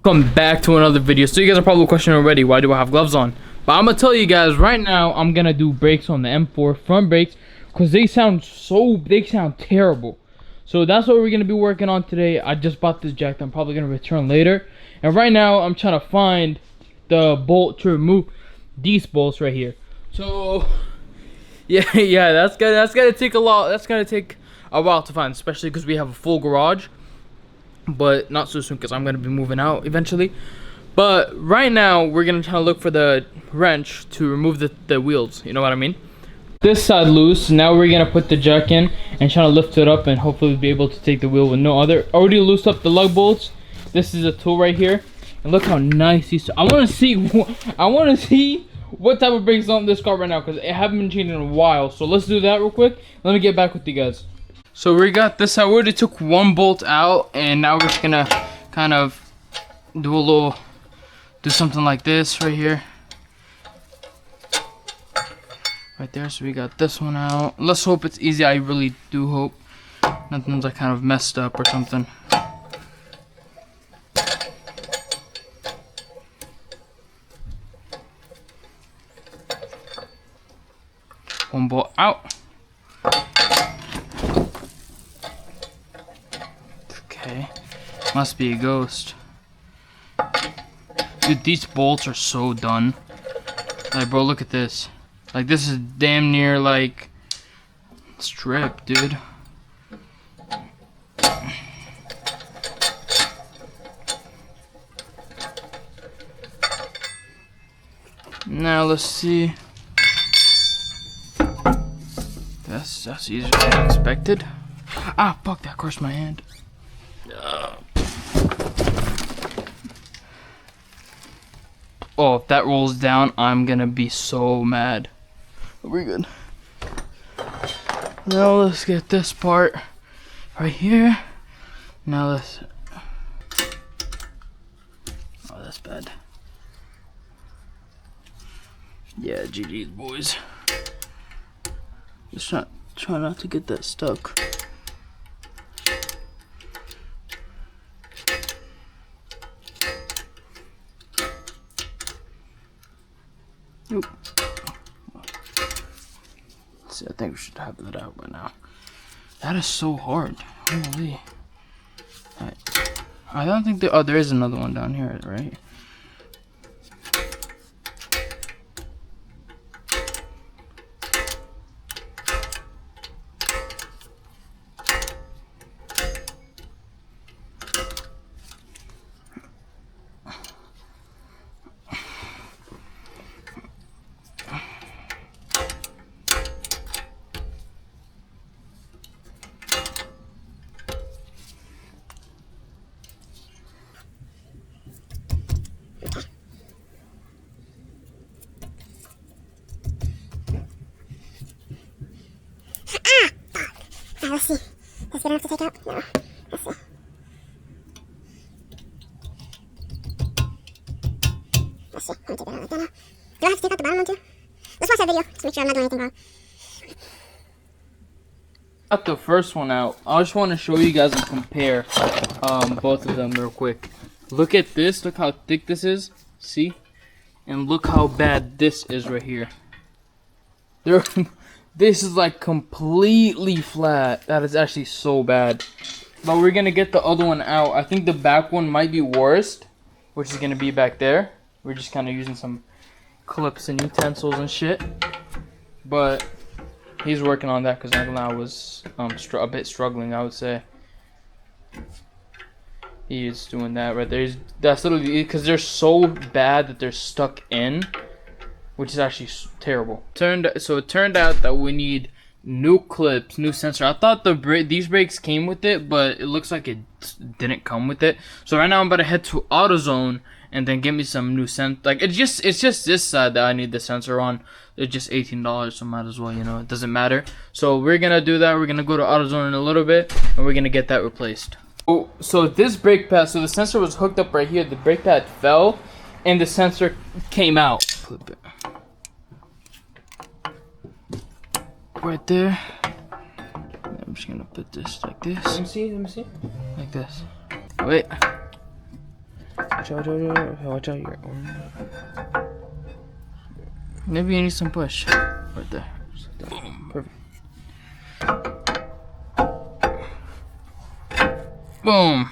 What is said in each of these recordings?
Welcome back to another video. So you guys are probably questioning already, why do I have gloves on? But I'm gonna tell you guys right now, I'm gonna do brakes on the M4 front brakes because they sound terrible. So that's what we're gonna be working on today. I just bought this jack that I'm probably gonna return later, and right now I'm trying to find the bolt to remove these bolts right here. So yeah, that's gonna take a lot. That's gonna take a while to find, especially because we have a full garage. But not so soon because I'm gonna be moving out eventually. But right now we're gonna try to look for the wrench to remove the wheels, you know what I mean? This side loose. Now we're gonna put the jack in and try to lift it up and hopefully be able to take the wheel with no other. Already loosed up the lug bolts. This is a tool right here, and look how nice these. I want to see what type of brakes on this car right now because it haven't been changed in a while. So let's do that real quick. Let me get back with you guys. So we got this. I already took one bolt out, and now we're just gonna kind of do something like this right here, right there. So we got this one out. Let's hope it's easy. I really do hope nothing's like kind of messed up or something. One bolt out. Okay, must be a ghost. Dude, these bolts are so done. Like, bro, look at this. Like, this is damn near like strip, dude. Now let's see. That's easier than I expected. Ah, fuck, that crushed my hand. Oh, if that rolls down, I'm gonna be so mad. We're good. Now let's get this part right here. Now let's. Oh, that's bad. Yeah, GG's, boys. Just try not to get that stuck. Nope. See, I think we should have that out by now. That is so hard. Holy. I don't think there. Oh, there is another one down here, right? Let's see. Is it good enough to take out? No. Let's see. Let's see. I'm gonna take it out like that now. Do I have to take out the bottom one too? Let's watch that video to make sure I'm not doing anything wrong. Got the first one out. I just want to show you guys and compare both of them real quick. Look at this. Look how thick this is. See? And look how bad this is right here. This is like completely flat. That is actually so bad. But we're gonna get the other one out. I think the back one might be worst, which is gonna be back there. We're just kind of using some clips and utensils and shit. But he's working on that because I was a bit struggling, I would say. He is doing that right there. That's literally because they're so bad that they're stuck in, which is actually terrible. It turned out that we need new clips, new sensor. I thought these brakes came with it, but it looks like it didn't come with it. So right now I'm about to head to AutoZone and then get me some new sensor. Like it's just this side that I need the sensor on. It's just $18, so might as well, you know, it doesn't matter. So we're gonna do that. We're gonna go to AutoZone in a little bit, and we're gonna get that replaced. Oh, so this brake pad. So the sensor was hooked up right here. The brake pad fell, and the sensor came out. Flip it. Right there. I'm just gonna put this like this. Let me see. Like this. Wait. Watch out. You're... Maybe you need some push. Right there. Boom. Perfect. Boom.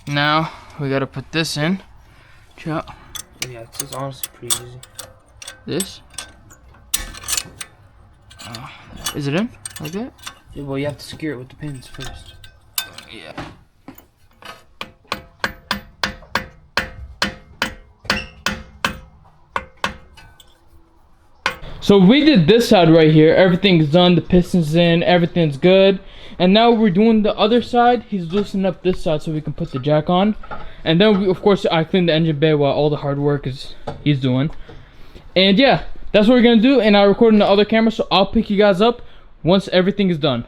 Now we gotta put this in. Ciao. Yeah, it's just honestly pretty easy. This? Is it in? Like that? Yeah, well, you have to secure it with the pins first. Yeah. So we did this side right here. Everything's done. The piston's in. Everything's good. And now we're doing the other side. He's loosening up this side so we can put the jack on. And then, of course, I cleaned the engine bay while all the hard work he's doing. And yeah, that's what we're going to do. And I recorded on the other camera, so I'll pick you guys up once everything is done.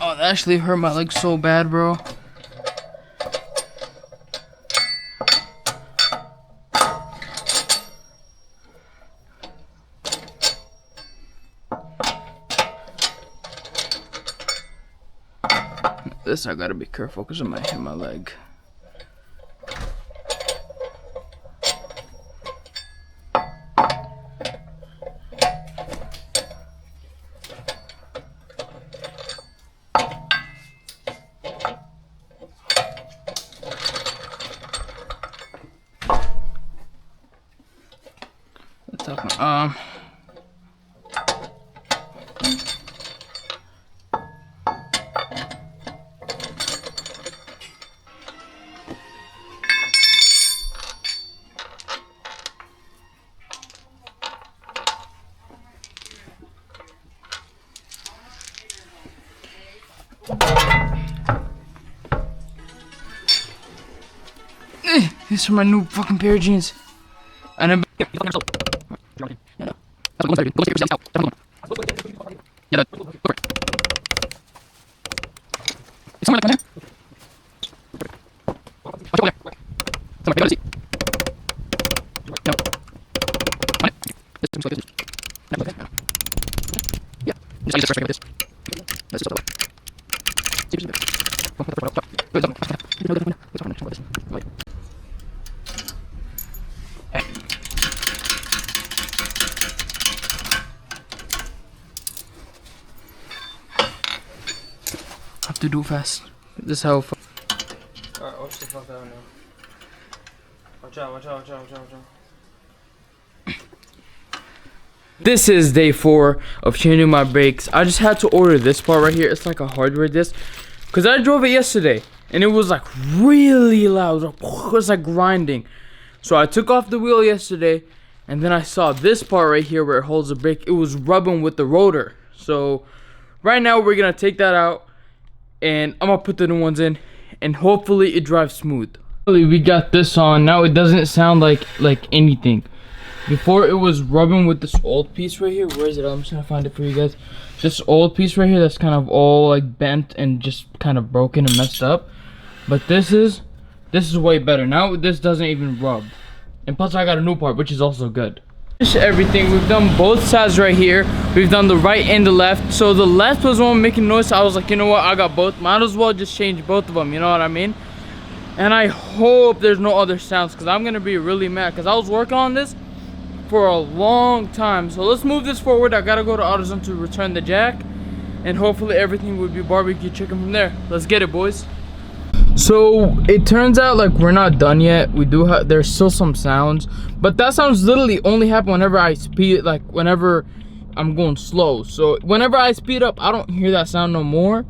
Oh, that actually hurt my leg so bad, bro. This I gotta be careful because I might hit my leg. These are my new fucking pair of jeans. And I'm have to do fast. This is how. Alright, watch the fuck out now. Watch out. This is day 4 of changing my brakes. I just had to order this part right here. It's like a hardware disc. Because I drove it yesterday. And it was like really loud. It was like grinding. So I took off the wheel yesterday. And then I saw this part right here where it holds the brake. It was rubbing with the rotor. So right now we're going to take that out. And I'm going to put the new ones in. And hopefully it drives smooth. We got this on. Now it doesn't sound like anything. Before it was rubbing with this old piece right here. Where is it? I'm just gonna find it for you guys. This old piece right here that's kind of all like bent and just kind of broken and messed up. But this is way better. Now this doesn't even rub. And plus I got a new part, which is also good. Everything. We've done both sides right here. We've done the right and the left. So the left was one making noise. So I was like, you know what? I got both. Might as well just change both of them. You know what I mean? And I hope there's no other sounds because I'm gonna be really mad because I was working on this for a long time. So let's move this forward. I gotta go to AutoZone to return the jack, and hopefully everything would be barbecue chicken from there. Let's get it, boys. So it turns out like we're not done yet. We do have, there's still some sounds, but that sounds literally only happen whenever I speed, like whenever I'm going slow. So whenever I speed up, I don't hear that sound no more.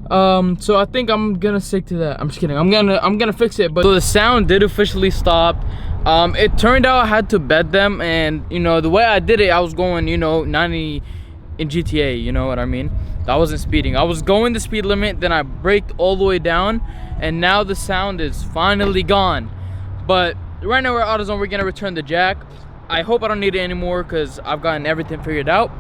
So I think I'm gonna stick to that. I'm just kidding. I'm gonna fix it. But so the sound did officially stop. It turned out I had to bed them, and you know the way I did it, I was going 90 in GTA. You know what I mean? I wasn't speeding. I was going the speed limit, then I braked all the way down, and now the sound is finally gone. But right now we're at AutoZone. We're gonna return the jack. I hope I don't need it anymore because I've gotten everything figured out.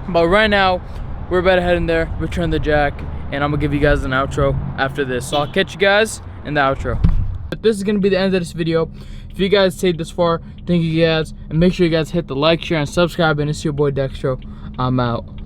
But right now we're about to head in there, return the jack, and I'm gonna give you guys an outro after this. So I'll catch you guys in the outro. But this is gonna be the end of this video. If you guys stayed this far, thank you guys, and make sure you guys hit the like, share, and subscribe. And it's your boy Dextro. I'm out.